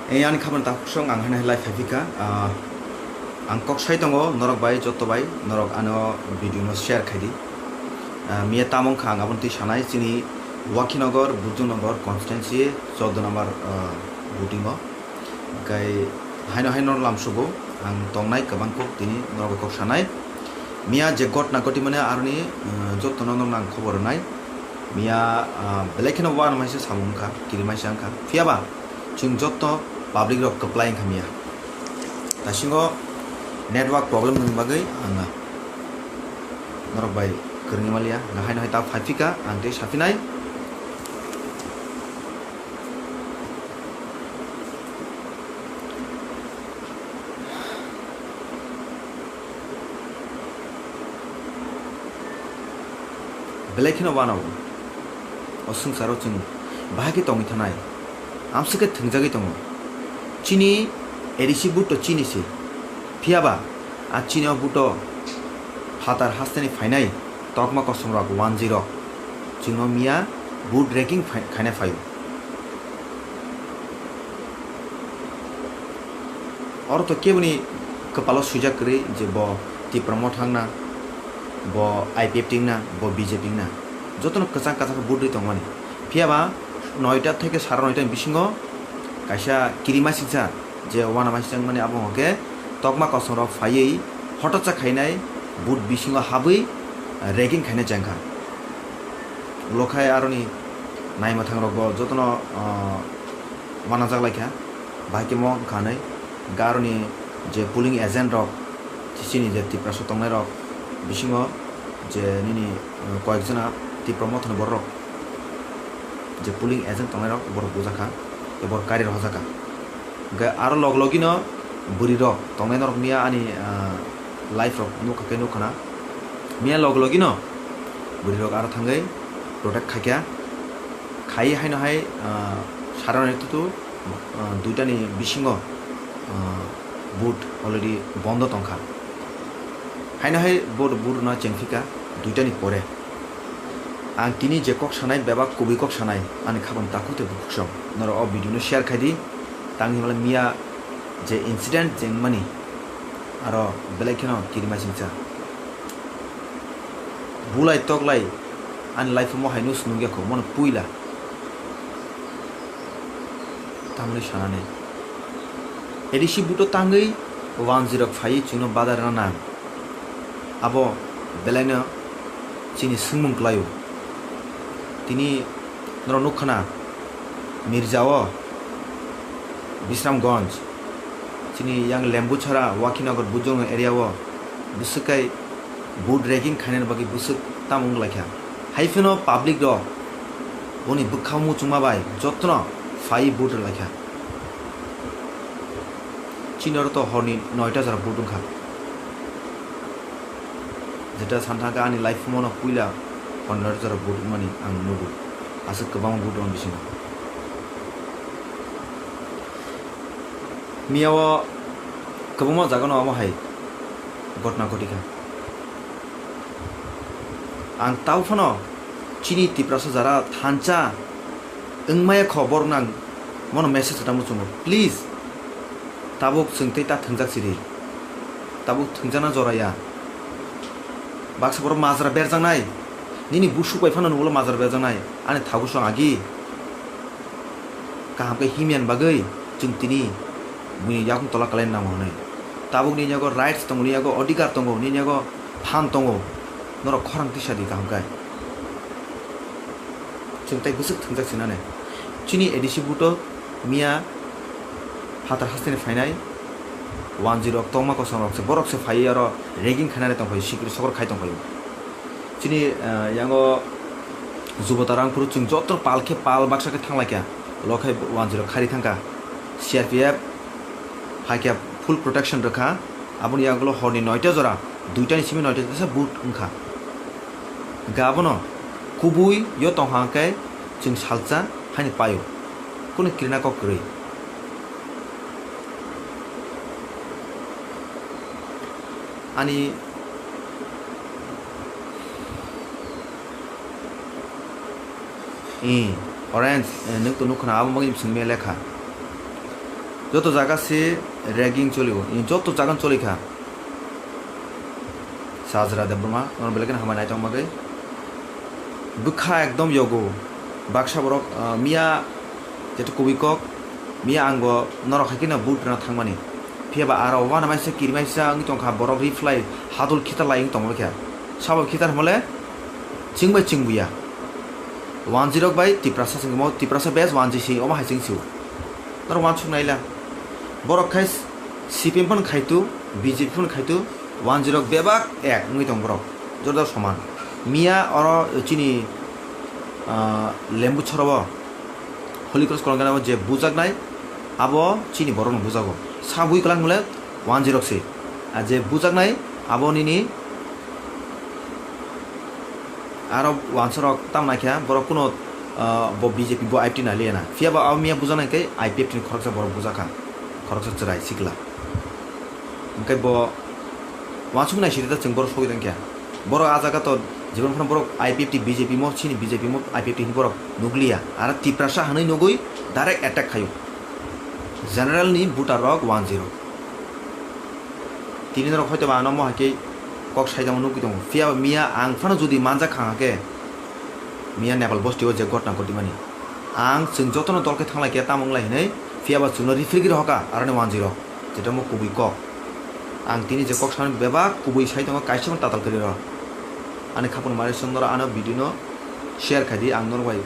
Yang kapan tak song ang hanai live havika ang kok sai tongo norok bai jotto bai norok ano video no share khaidi miya tamong khang abon ti sanai chini Wakhinogor Bujunogor constituency 14 number voting o kai haino lamsugo ang tongnai kabang kok tini norok kok sanai miya je got na goti mane arni jotto nong nang khobor nai miya belekhino wan maise samungkha kirimai sangkha fiaba chung jotto public rock applying khamia tasingo network problem ng bagay anga norok bai kerni malia ngahai no ta phafika angte safinai belekino wanau osung saro chung bahagi tongi thanai amsike thungjagi tongo chini edisi buto chini si fiaba a chini buto hatar hastani fainai tokma kosong rok 10 chino mia boot ranking khaina fayo or to kebuni kepalo sujak kri je bo ti promote hangna bo IPF ting na bo BJP na jotono kachang boot ri tongmani fiaba 9টা থেকে 9:30 বিসিঙ্গ কাইসা কিরিমা সিংসা যে ওয়ানা মাসিং মানে আবহকে তকমা কসর ফাইই হঠাৎ খাইনাই বুট বিসিঙ্গ হাবই ragging খাইনা জাংখা লখায় আরনি নাইমা থাং রগ যতন ওয়ানা জাগলাইখা বাকি ম খানাই গারনি যে পুলিং এজেন্ট রক চিনি যে তিপ্রাস তংনাই রক বিসিঙ্গ যে নিনি কয়েকজনা তিপ্রমথন বড় রক যে পুলিং এজেন্ট তংনাই রক বড় বুজাখা এবার কারির হজাকা আর লগলগিন বুড়ি রক তংনাই রক মিয়া আনি লাইফ রক নুখাকে নুখানা মিয়া লগলগিন বুড়ি রক আর থাঙ্গাই প্রোটেক্ট খাইয়া খাই হাই নহাই সারানো তো দুইটানি বিসিঙ্গ বুট অলরেডি বন্ধ তংখা হাই নহাই বুট বুট না চেংফিকা দুইটানি পরে आं तिनी जे कक सानाय बेबा कबि कक सानाय आनि खाबन ताकुते बुकसम नर अ भिडियो शेयर खाइदि तांनि मला मिया जे इन्सिडेंट जें मानि आरो बेलेखनो किरिमा सिंसा बुलाय तगलाय आनि लाइफ म हाइनु सुनुगेखौ मन पुइला तामनि सानाने एडिसि बुतो तांगै 105 चिनो बादारना नाम आबो बेलायनो चिनि सुंमुंक्लायो তিনি নুখানা মির্জাও বিশ্রামগঞ্জ চিনি ইয়াং লেম্বুছড়া ওয়াকিনগর বুজং এরিয়াও বুসুকাই বুট রেগিং খাইনের বাকি বুসুক তামুং লাইখা হাইফেনো পাবলিক র উনি বুখামু চুমাবাই যত্ন ফাই বুট লাইখা চিনর তো হরনি 9টা যারা বুট খা যেটা সান্থাকা আনি লাইফ মনো পুইলা 15 যারা বুট মানি আং নুবু আসে গোबां বুট দं बिसिङ मियाव गोबां जागानो आमाहाय घटना घटिखा आं ताउफानो चिनि तिप्रासो जारा थानचा ओंमाया खबर नां मन मेसेज तामु चुमु प्लिज ताबुक जोंथै ता थंजाक सिरि ताबुक थंजाना जराया बाक्साबर माजरा बेरजांनाय Nini busuk pai fana nulo mazar bejanai ane thagu song agi kaham ke himian bagai chung tini muni yakung tola kalen na monai tabuk ni nyago rights tongo ni nyago odikar tongo ni nyago phan tongo noro khorang tisadi kaham kai chung tai busuk thungjak sinane chini edisi buto mia hatar hastene fainai 10 tongma ko samrok se borok se fai aro regging khanare tong phai sikri sokor khai tong phai চিনি ইয়াঙ্গো যুবতারাংপুর চুং যত্র পালকে পাল বাক্সাকে থাংলাইকা লখাই 10 খারি থাঙ্কা সিআরপিএফ হাইকা ফুল প্রোটেকশন রাখা আবুন ইয়াগুলো হরনি 9টা জরা 2টানি সিমি 9টা দেশা বুট ওংখা গাবনো কুবুই ইয় তংহাকাই চুং সালচা হানি পায়ো কোন ক্রিনা ককরই আনি orange nuk tu nuk khana abo magi singme lekha যত জায়গা সে র্যাগিং চলিব যত জাগান চলিখা সাজরা দেব্রমা নর বেলেকেন হামাই নাইতো আমাকে বুখা একদম ইয়গো বাক্সা বরক মিয়া যেটা কবিকক মিয়া আঙ্গ নরখাইকিনা বুট না থাংমানি ফিয়াবা আর ওয়ান মাইসা কিরমাইসা আং তংখা বরক রিফ্লাই হাদুল খিতা লাইং তংমলখিয়া সাবাব খিতার হলে চিংবাই চিংবুয়া 1-0 বাই তিপ্রাসা সিংমো তিপ্রাসা বেস 1-0 অমা হাইসিং সিউ নর ওয়ান সুং নাইলা বরক খাইস সিপিএম ফোন খাইতু বিজেপি ফোন খাইতু 1-0 বেবাক এক নুই তং বরক জোরদার সমান মিয়া অর চিনি লেম্বু ছরব হলি ক্রস কলগানা যে বুজাক নাই আবো চিনি বরং বুজাগো সাবুই কলাং মলে 1-0 সে আর যে বুজাক নাই আবো নিনি আর ওয়ানসরক তাম নাখিয়া বড় কোনো বিজেপি ব আইপটি না লিয়ে না ফিয়াবা আও মিয়া বুঝা নাকি আইপিএফটি খরচা বড় বুঝাখা খরচা চড়াই শিখলা ওমকাই ব ওয়ানসুক নাই সিরিতা जों বড় সগিদাं কিয়া বড় আজাগা তো জীবন ফোন বড় আইপিএফটি বিজেপি মো চিনি বিজেপি মো আইপিএফটি বড় নুগলিয়া আর তিপ্রাসা হাनै নগৈ ডাইরেক্ট অ্যাটাক খায়ো জেনারেল নি বুটার রক 1-0 তিনি রক হয়তো আনো মো হাকে কক সাইদাম নুকি দं ফিয়া মিয়া आं फानो जुदि मानजा खाङाके मिया नेपाल बस्तियाव जे घटना घटि मानि आं जों जतन दलके थांलायके तामंलायनै फियाबा जोंनो रिफ्रिगिर हका आरने 1-0 जेटा मो कुबुइ कक आं तिनि जे कक सानि बेबा कुबुइ साइदङ काइसेम ताताल करिर आनि खापुन मारे सुंदर आनो भिडियो शेयर खादि आं नरबाय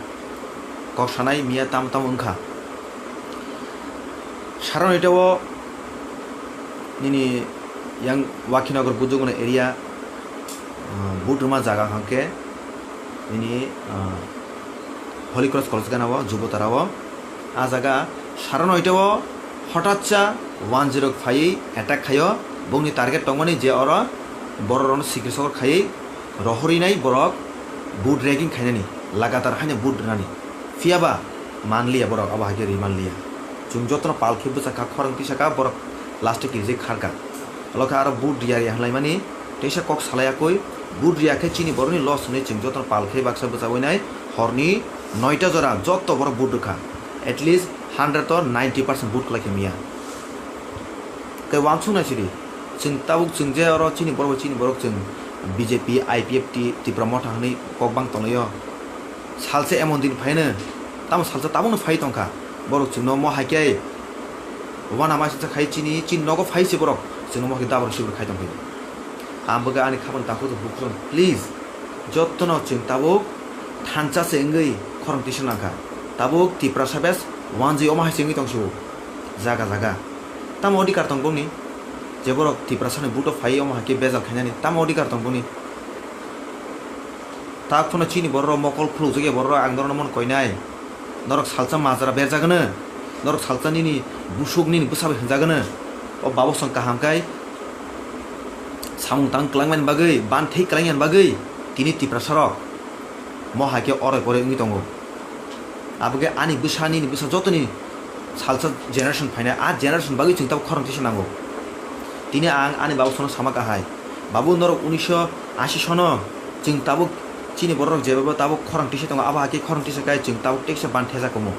कक सानाय मिया ताम ताम ओंखा Saran एटाव निनि yang Wakinagar Bujuguna area Butruma jaga hangke ini Holy Cross College ganawa Jubotarawa a jaga sarono itawo hothatcha 1-0 phai attack khayo bongni target tongmani je ora bororon sikrisor khai rohorinai borok boot ragging khainani lagatar haine boot rani fiaba manliya borok abahage ri manliya jung jotno palkhe buchaka khorang tisaka borok last kirje kharka লকা আর বুট রিয়ারি হালাই মানি টেসা cock সালায়া কই বুট রিয়াকে চিনি বড়নি loss নে চিং যতন পালখে বাক্সা বসাবই নাই হরনি 9টা জরা যত বড় বুট রখা এট লিস্ট 100 তো 90% বুট লাকে মিয়া কে ওয়ানসু না সিরি চিং তাবুক চিং যে আর চিনি বড় চিং বিজেপি আইপিএফটি ত্রিপুরা মঠা হনি ককবাং তলয় সালসে এমন দিন ফাইনে তাম সালসে তাবুন ফাই তংখা বড় চিং ন ম হাইকে ওয়ানা মাসে খাই চিনি নগো ফাইছে বড় जों मखि दाबर सिबर खायदों फै आंबो आनि खामानि ताखौ बुखुन प्लिज जत्तनो जों ताबो थानचासे एंगै खरंतिसन नांखा ताबो तिप्रा साबेस 1-0 अमा हाइसेंगै दंसो जागा ताम अधिकार दं बंनि जे बरक तिप्रा साने बुटो फाइ अमा हाके बेजाल खायनानि ताम अधिकार दं बंनि ताक फनो चिनि बर मकल फ्लु जगे बर आंदरन मन कयनाय नरक सालचा माजरा बेरजागोन नरक सालचानि बुसुगनि बुसाबे हजागोन o babo sang kahamkai samung tang klangman bagai ban thei klangyan bagai tini tipra sarok mo hake ore pore ngi tongo abage ani busani ni busa jotoni salsa generation phaina a generation bagai chingta khorong tisa nango tini ang ani babo sono sama kahai babu norok 1980 sono chingtabo chini borok jebaba tabo khorong tisa tongo aba hake khorong tisa kai chingtabo teksa ban thesa komo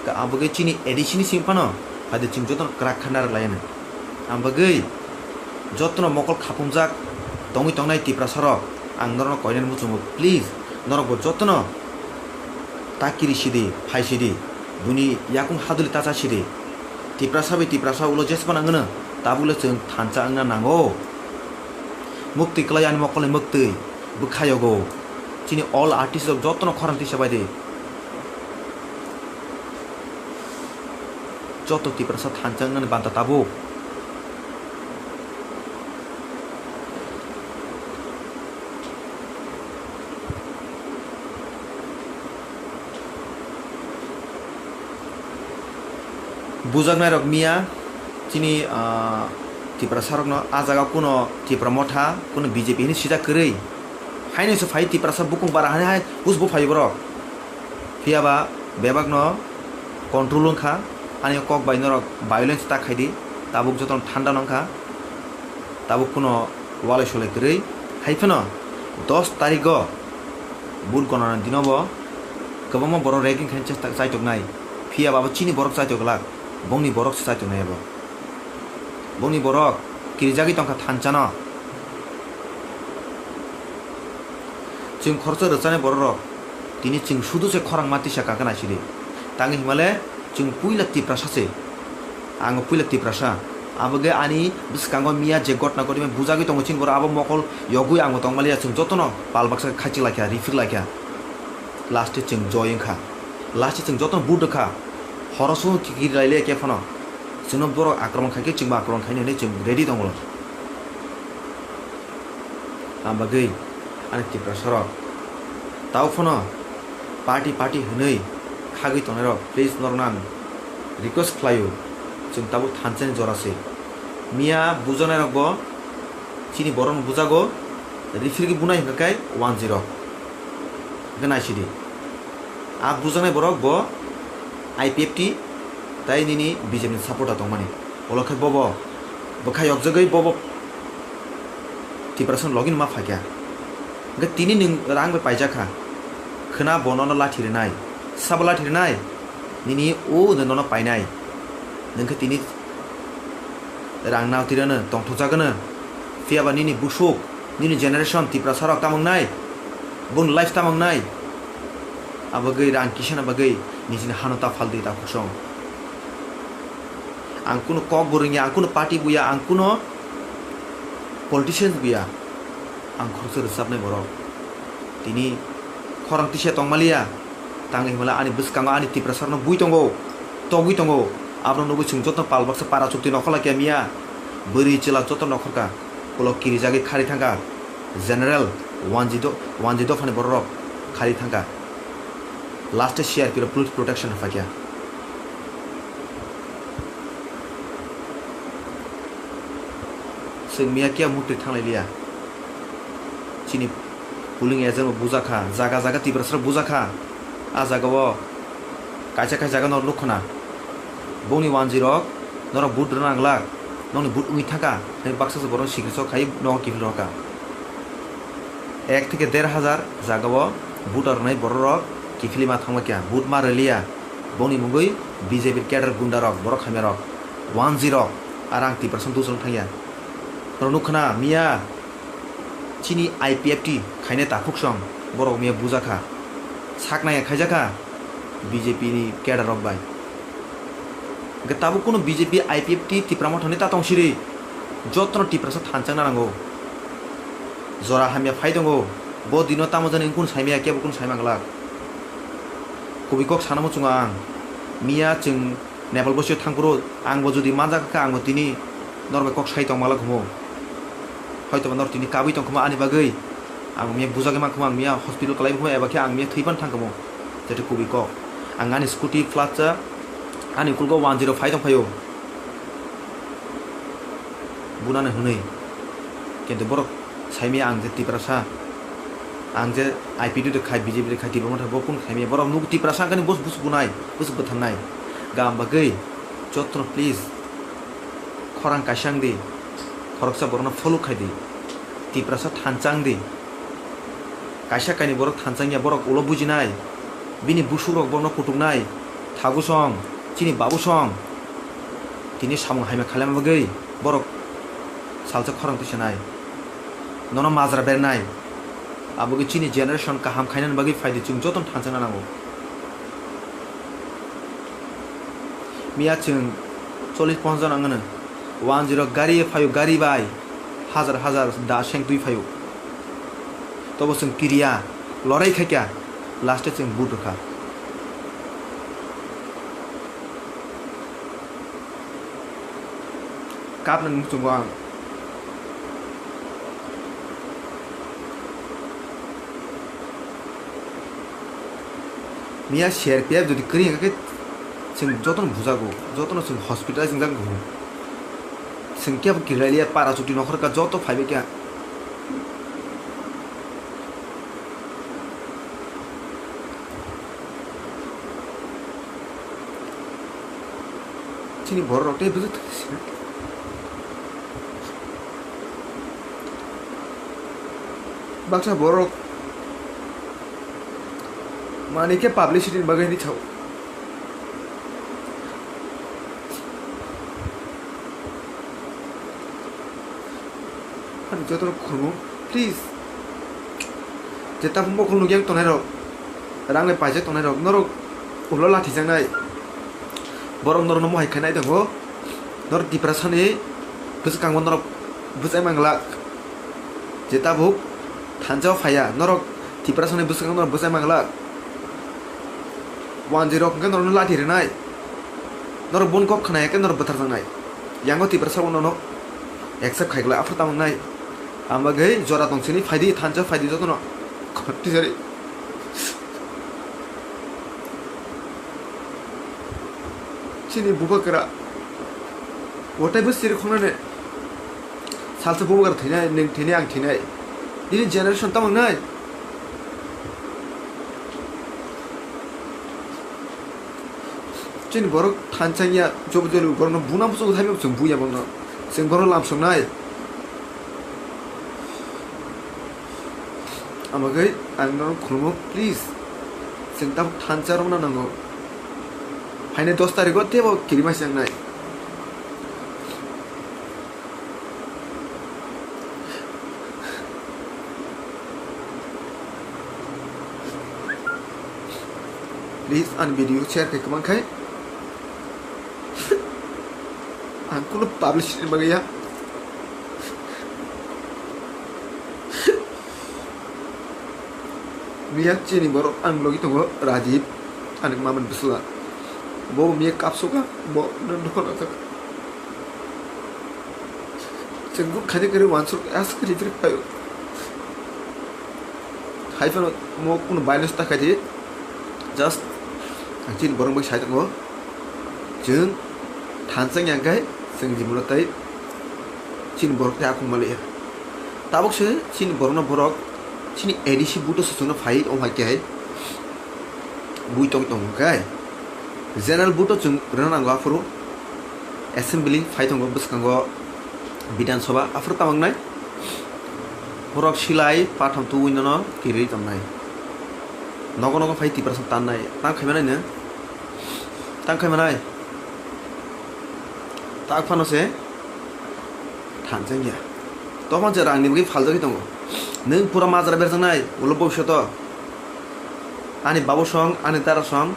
ka abage chini edishini simpano ada cing joton kerak khanar layan ambagai jotno mokol khapumjak tongi tongnai tipra sarok ang norno koinen muchumo please norok bo jotno takiri sidi phai sidi buni yakung haduli tacha sidi tipra sa ulo jespan angna tabule chung thancha angna nango mukti klayan mokole mukti bukhayogo chini all artists jotno khoranti sabaide joto tipra sa thanchang banta tabo bujaknai rok mia chini tipra sarok no ajaga kuno tipra motha kuno BJP ni sida krei haine so phai tipra sa bukung bara hai busbo phai borok fiaba bebak no control kha ani kok bainor violence ta khaidi tabuk joton thanda nangkha tabuk kuno wale sole krei haifeno 10 tarikh bul konon dinobo kobamo boro ranking khanche chaitok nai fiya baba chini borok chaitok lak bongni borok sai to nayabo bongni borok kirijagi tongka thanchana जों खरसा रचाने बररक दिनै जों सुदु से खरां माति सा कागना सिरि तांगे हिमाले जों पुइला तिप्रासा से आंगो पुइला तिप्रासा आबगे आनी बिस्कांगो मिया जे गटना करि मे बुजागि तंगो चिं बर आबो मकल यगुइ आंगो तंगमालिया जों जतनो पालबाक्सा खाचि लाखिया रिफिल लाखिया लास्ट जों जयंखा लास्ट जों जतनो बुदखा हरसु किगिर लाइले केफनो जोंनो बर आक्रमण खाइके जों आक्रमण खाइने जों रेडी दंगल आबगे आनी तिप्रासा ताव फनो पार्टी हनै खागै तंनाय प्लिज नरनां रिक्वेस्ट खालायो जों ताबो थानसेन जरासे मिया बुजानाय रकबो चिनि बरन बुजागो रिफिलगि बुनाय हंकाय 10 गनासिदि आ बुजानाय बरक बो आईपीएफटी ताइ निनि बीजेपी सपोर्टा दंमानि अलखाय बबो बखाय अबजगै बबो तिप्रासन लगइन मा फाक्या गे तिनि निं रां बे पाइजाखा खोना बननो लाथिरनाय साब लाथिरनाय निनि ओ ननो पाइनाय नोंखो तिनि रां नावतिरनो दंथजागोनो फियाबा निनि बुसुक निनि जेनारेशन तिप्रासारक तामंनाय बुन लाइफ तामंनाय आबगै रां किसान आबगै निजिनि हानता फालदि ता खुसं आं कुनो कक बोरिंया आं कुनो पार्टी बुया आं कुनो पलिटिशियन बुया आं खरसे रोजाबनाय बरक तिनि खरां तिसे तंमालिया तांगे हिमाला आनि बिस्कांगो आनि तिप्रासारनो बुइ तंगो तगुइ तंगो आब्रनो नुगै जों जतन पालबाक्सा पारा चुक्ति नखला किया मिया बोरि चिला जतन नखरका कल किरिजागे खारि थांगा जेनारेल वानजिदो फानि बरक खारि थांगा लास्ट सीआरपी रो पुलिस प्रोटेक्शन फाकिया जों मिया किया मुक्ति थांलायलिया चिनि पुलिंग एजेन्ट बुजाखा जागा जागा तिब्रासर बुजाखा आ जागाव कायसा जागा नर लुखना बंनि 10 नर बुट नांगला ननि बुट उइ थाका नै बाक्सा बरन सिग्रिस खाइ न किफिल रका 1 থেকে 1,500 जागाव बुटर नै बररक किफिली मा थांमा क्या बुट मारलिया बंनि मुगै बीजेपी कैडर गुंडारक बर खामेरक 10 आरां तिब्रासन दुसन थाया रनुखना मिया चिनी आईपीएफटी खाइने ताफुकसं बरक मिया बुजाखा साकनाया खाइजाखा बीजेपी नि कैडर रक बाय गताबु कोनो बीजेपी आईपीएफटी तिप्रामा थने ता तंसिरि जतन तिप्रासा थानचांग नांगौ जरा हामिया फाइदंगौ बो दिनो तामजन इनकुन साइमिया केबो कुन साइमांगला कबिकक सानामु चुंगा आं मिया जों नेपाल बसि थांब्रो आंबो जुदि माजाखा आंबो तिनि नरबे कक साइ तंमाला घुमो हयतो नर तिनि काबि तंखमा आनि बागै आं मिया बुजागे मा खमा आं मिया हॉस्पिटल कलाइ घुमो एबाखे आं मिया थैबान थांगमो जेते कबिकक आं आनि स्कुटी फ्लाचा आनि कुलगो 105 दंफायो बुनानै हनै किन्तु बरक साइमिया आं जे तिप्रासा आं जे आईपीडी दे खाइ बीजेपी दे खाइ तिब्रामा थाबो कुन खाइमिया बरक नुग तिप्रासा कानि बस बुस बुनाय बस बथाननाय गाम बागै जतन प्लीज खरां कासां दे खरकसा बरना फलो खाइदि तिप्रासा थानचां दे कासा कानि बरक थानचांया बरक उलो बुजिनाय बिनि बुसुरक बरना कुटुकनाय थागुसं चिनि बाबुसं तिनि सामं हाइमा खालामा बागै बरक सालसा खरां तिसनाय ननो माजरा बेरनाय आबोगे चिनि जेनारेशन काहाम खाइनान बागै फाइदि जों जतन थानचांना नांगौ मिया जों 40-50 जन आंगनो 10 गारि फायो गारि बाय हजार दा सें दुइ फायो तबो जों किरिया लराय खाइया लास्ट जों बुदखा कापन मुचुंगो आं मिया शेयर पे जुदि करी के जों जतन बुजागो जतन जों हॉस्पिटल जों जागो जों क्या किरालिया पारा चुटी नखर का जत फाइबे क्या चिनी भर रटे बुझ बाक्सा बरक माने के पब्लिसिटी बगैनी छौ jotono khurmo please jeta mokol nugyang tonai rok rangle paise tonai rok norok ulo lathi jangnai borok norok no mohai khanai dango norok depression ni bwskang norok bwsai mangla jeta buk thanjao phaya norok depression ni bwskang norok bwsai mangla 10 kan norok lathi renai norok bon kok khanai kan norok bathar jangnai yango depression no accept khaigla after tamangnai ambagai jora tongsini phaidi thanjao phaidi jotono khoti jari chini bubakara wotai busir khonane salsa bubakara thinai ning thinai ang thinai ini generation tamangnai chini borok thanchangya jobjolu borno bunam buso thabi chung buya borno sing borno lamsongnai amagai angno khulmo please sing tam thancharom na nango haine 10 tarikh tebo kirima sangnai please an video share ke kamang khai angkulo publish bagaya miyak chini borok ang logi tongo Rajiv anak maman besula bo miyak kapsuka bo nondokon atak cenggu khade kare wansur ask rifri payo haifan mo kun balance ta khade just chini borong bai sai tongo jeng thansang yang kai sing jimulotai chini borok ta akung male tabok se chini borona borok chini edisi buto susuna phai omha ke hai bui tong tong kai general buto chung rana nga furu assembly phai tong buskango bidan sabha afur tamangnai borok silai patham tu winno kiri tamnai nogo nogo phai 30% tannai tang khaimanai ne tang khaimanai tak phano se thanjangya tokon je rangni bagi phaljogi tongo neng pura mazara berjangnai ulo bobshoto ani babo song ani tara song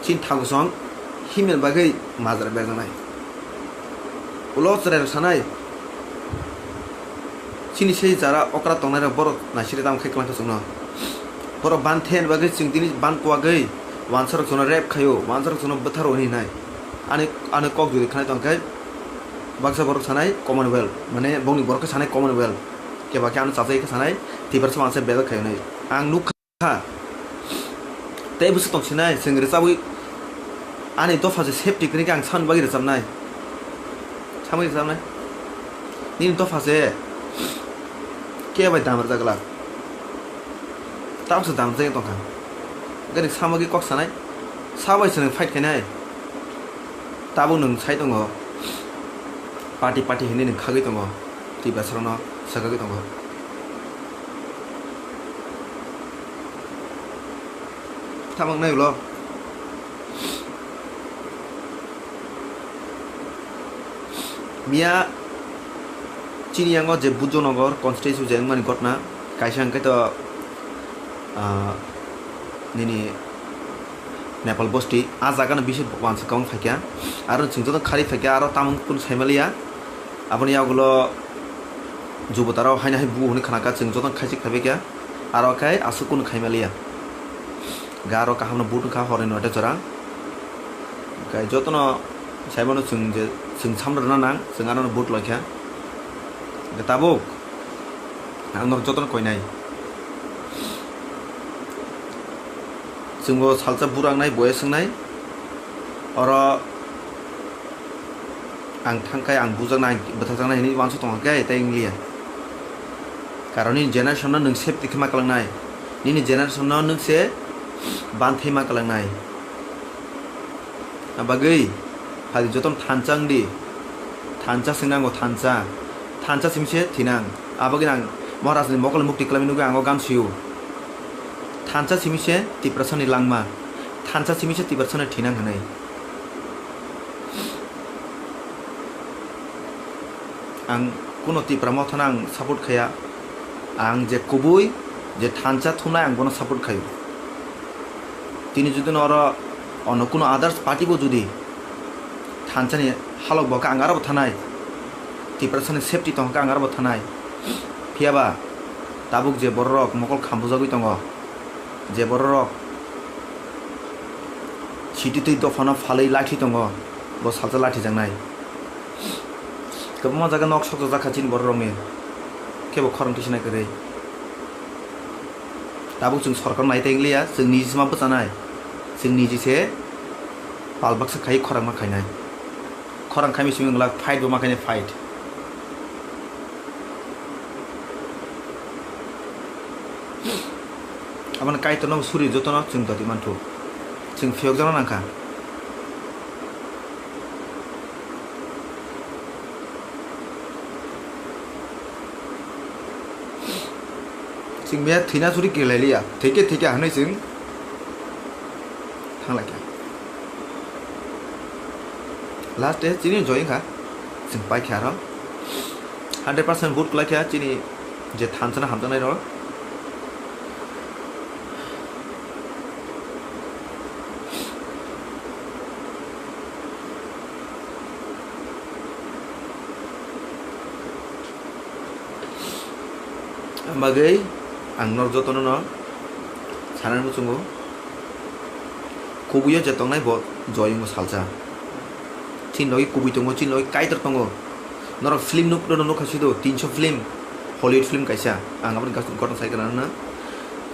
chin thagu song himel bagai mazara berjangnai ulo chare sanai chini sei jara okra tongnai ra borok nasiri dam khai klang songno borok ban then bagai chingtini ban kwagai wansar jona rep khayo wansar jona batharo ni nai ani kok jodi khanai tongkai baksa borok sanai commonwealth mane bongni borok sanai commonwealth ke baki anu chapsai ke sanai tibar sama se beda khayo nai ang nukha tei busu tong sinai sengri chawi ani to phase safety kri ang san bagi rechamnai samai rechamnai nin to phase ke bai damar jagla tamsa dam jeng tong khang gari samagi kok sanai sabai sene fight kenai tabu nung sai tongo party party hini nung khagi tongo tibar sarno sagagi tongo tamang nai lo mia chini yango je bujonagar constituency jengmani gotna kaisang ke to nini Nepal bosti ajagan bisi wansa kong fakya aro chingjo khari fakya aro tamang kun saimalia aboni yagulo jubotaro haina hai bu honi khanaka chingjo khaisik khabekya aro kai asukun khaimalia garo kahamno butu kha hore note jora kai jotono saimono chingje ching samrana nang chingano but lokya tabuk ang jotono koinai chingbo salsa burang nai boy singnai oro ang thangkai ang bujang nai bathang nai ni wansu tong kai tainglia karoni generation no nung safety khama kalangnai nini generation no nung se banthai ma kalangnai abagai hali joton thanchang di thancha singnango thancha simse thinang abagi nang maharaj ni mokol mukti kalaminu ga ango gam siu thancha simise tiprasani langma thancha simise tiprasani thinang hanai ang kuno tipra mo thana ang support khaya ang je kubui je thancha thumnai ang bono support khayo tini jodi oro ono kuno others party bo jodi thanchani halok boka ang arabo thanai tipra sani safety tongka ang arabo thanai phiaba tabuk je borok mokol khambujagui tongo je borok chiti tui dofana phalai lathi tongo bo salsa lathi jangnai kebama jaga nok sok jaga chin borok ni kebo khorong tisinai kare tabuk jung sarkar naite inglia jung ni jisma bochanai jung ni jise palbaksa khai khorang ma khainai khorang khaimi siming la fight bo ma khainai fight aban kai tono suri jotono jung doti mantu jung phiyok jana nangka jung me thina suri kelailia theke hanai jung thangla kya last day chini join kha jung pai kya ro 100% vote kla kya chini je thanchana hamjanai ro bagai ang nor jotono no sanan musungo kubuyo jetong nai bo joying salsa tin loi kubi tongo tin loi kaitar tongo nor film nuk no khasido 300 film Hollywood film kaisa ang abon gaston korn sai kana na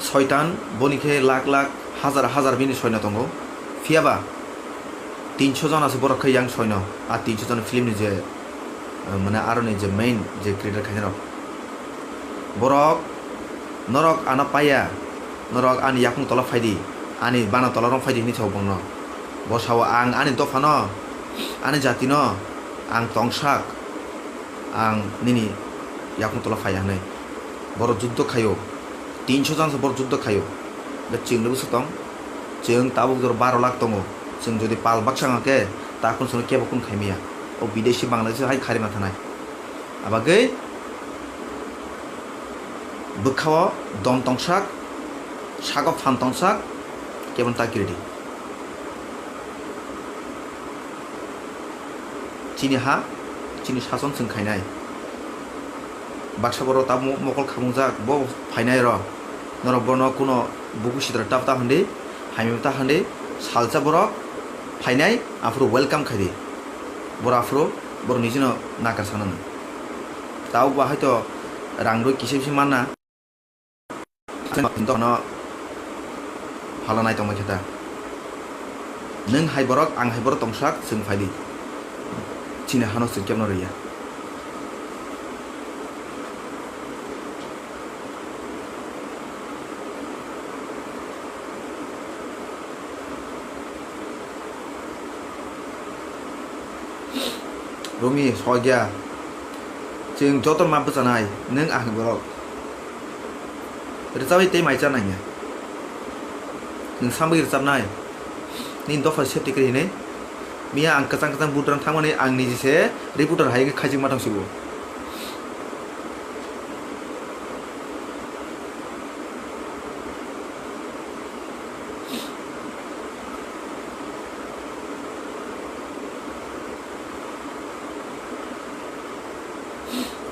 শয়তান বনিকে লাখ লাখ হাজার হাজার বিনি সৈন্য tongo fiaba 300 জন আছে বড় খাইয়াং সৈন্য আর 300 জন film ni je মানে আরো ni je main je creator খাইনা borok norok ana paya norok ani yakung tola faidi ani bana tola rong faidi ni thau bongno bosawa ang ani dofano ani jatino ang tongsak ang nini yakung tola faya nei boro juddho khayo 300 jan boro juddho khayo da chingnu sutong jeng tabuk jor 12 lakh tongo jeng jodi pal baksang ke ta kun sono kebo kun khaimia o bideshi bangladesh hai khari ma thanai abagai bukhawa dom tongsak sago phan tongsak kebon ta kiredi chini ha chini sason sing khainai baksa boro ta mokol khamungjak bo phainai ro nor bono kuno buku sidra tapta hande haimta hande salsa boro phainai afro welcome khadi boro afro boro nijino nakar sanan tau ba hoyto rangroi kisebsi manna no halanai tongma kheta neng hai borok ang hai borok tongsak sing phaili chini hano sing kemno riya Rumi soja jeng jotor ma bochanai neng ang borok recabai tei mai janai nya nung sambai recapnai nin dofa safety kri ne mia ang kacang butrang thangmani ang ni jise reporter hai ke khajing matang sibo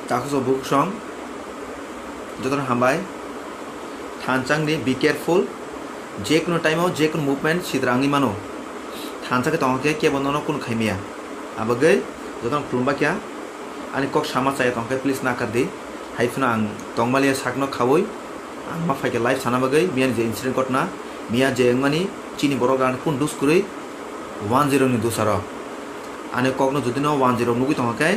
takuso buksong jotor hambai thanchang ni be careful je kono time je kono movement sidrangi mano thanchake tongke ke bonono kun khaimia abagai joton khulumba kya ani kok sama chaya tongke please na kar de haifuna ang tongmalia sakno khawoi ang ma faike live sana bagai mian je incident kotna mia je ngani chini borogan kun dus kurei 10 ni dusara ani kokno jodino 10 nugi tongke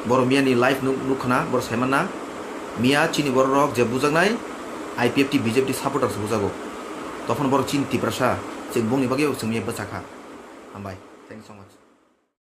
boro mia ni live nukhna boro saimana mia chini borok je bujangnai IPFT BJP supporters bujago তখন বড় চিন্তি প্রসা check বংনি বাগেও जोंनि बचाखा हामबाय thank so much